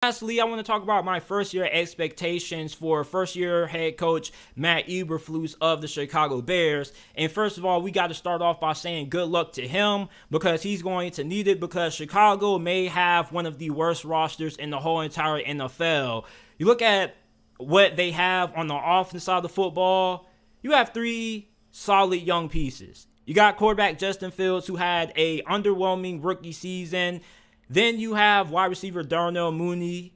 Lastly, I want to talk about my first-year expectations for first-year head coach Matt Eberflus of the Chicago Bears. And first of all, we got to start off by saying good luck to him because he's going to need it because Chicago may have one of the worst rosters in the whole entire NFL. You look at what they have on the offensive side of the football, you have three solid young pieces. You got quarterback Justin Fields, who had a underwhelming rookie season. Then you have wide receiver Darnell Mooney.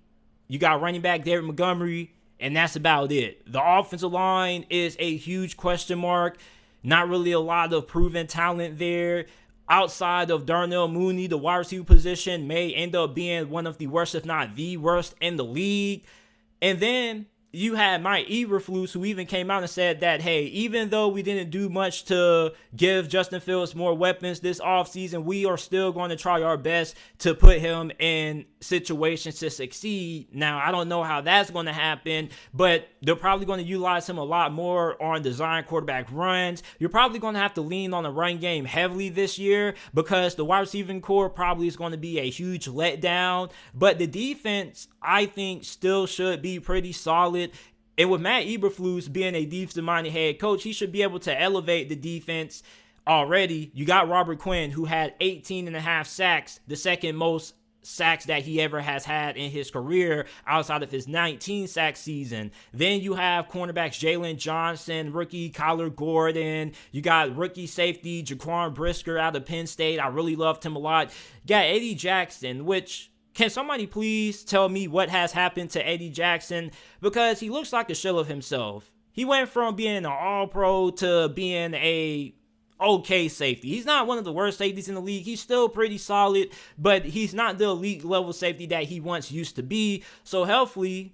You got running back David Montgomery, and that's about it. The offensive line is a huge question mark. Not really a lot of proven talent there. Outside of Darnell Mooney, the wide receiver position may end up being one of the worst, if not the worst, in the league. And then you had Matt Eberflus, who even came out and said that, hey, even though we didn't do much to give Justin Fields more weapons this offseason, we are still going to try our best to put him in situations to succeed. Now, I don't know how that's going to happen, but they're probably going to utilize him a lot more on design quarterback runs. You're probably going to have to lean on the run game heavily this year because the wide receiving core probably is going to be a huge letdown. But the defense, I think, still should be pretty solid. And with Matt Eberflus being a defensive-minded head coach, he should be able to elevate the defense already. You got Robert Quinn, who had 18.5 sacks, the second most sacks that he ever has had in his career outside of his 19-sack season. Then you have cornerbacks Jalen Johnson, rookie Kyler Gordon. You got rookie safety Jaquan Brisker out of Penn State. I really loved him a lot. You got Eddie Jackson, which... can somebody please tell me what has happened to Eddie Jackson? Because he looks like a shell of himself. He went from being an all-pro to being a okay safety. He's not one of the worst safeties in the league. He's still pretty solid, but he's not the elite level safety that he once used to be. So hopefully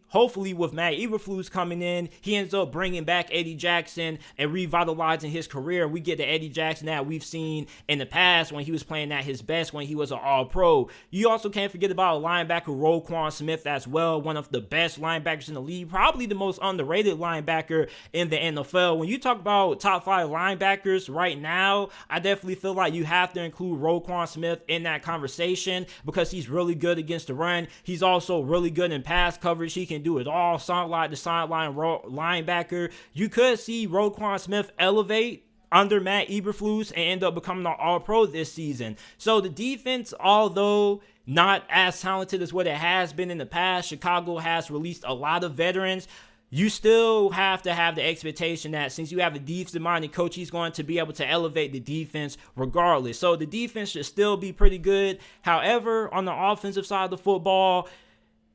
with Matt Eberflus coming in, he ends up bringing back Eddie Jackson and revitalizing his career. We get the Eddie Jackson that we've seen in the past when he was playing at his best, when he was an all-pro. You also can't forget about linebacker Roquan Smith as well, one of the best linebackers in the league, probably the most underrated linebacker in the NFL. When you talk about top 5 linebackers right now, I definitely feel like you have to include Roquan Smith in that conversation because he's really good against the run. He's also really good in pass coverage. He can do it all. Sideline to sideline linebacker. You could see Roquan Smith elevate under Matt Eberflus and end up becoming an all-pro this season. So the defense, although not as talented as what it has been in the past, Chicago has released a lot of veterans. You still have to have the expectation that since you have a defensive-minded coach, he's going to be able to elevate the defense regardless. So the defense should still be pretty good. However, on the offensive side of the football,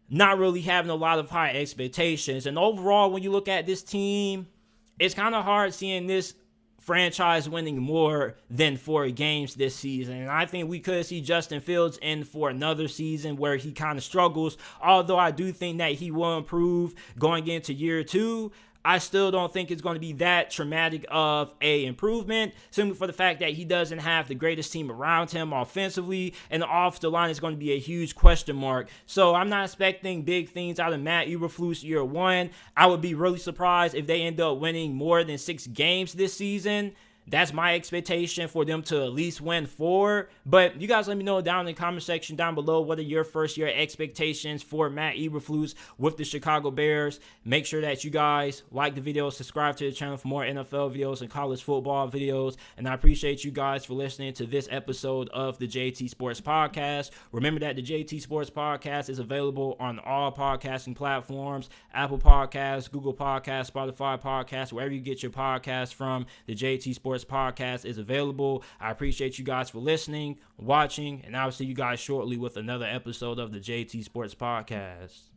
not really having a lot of high expectations. And overall, when you look at this team, it's kind of hard seeing this franchise winning more than 4 games this season. And I think we could see Justin Fields in for another season where he kind of struggles. Although I do think that he will improve going into year 2. I still don't think it's going to be that traumatic of a improvement, simply for the fact that he doesn't have the greatest team around him offensively, and the offensive line is going to be a huge question mark. So I'm not expecting big things out of Matt Eberflus year 1. I would be really surprised if they end up winning more than 6 games this season. That's my expectation for them to at least win 4. But you guys let me know down in the comment section down below what are your first year expectations for Matt Eberflus with the Chicago Bears. Make sure that you guys like the video, subscribe to the channel for more NFL videos and college football videos. And I appreciate you guys for listening to this episode of the JT Sports Podcast. Remember that the JT Sports Podcast is available on all podcasting platforms: Apple Podcasts, Google Podcasts, Spotify Podcasts, wherever you get your podcasts from. The JT Sports Podcast is available. I appreciate you guys for listening, watching, and I'll see you guys shortly with another episode of the JT Sports Podcast.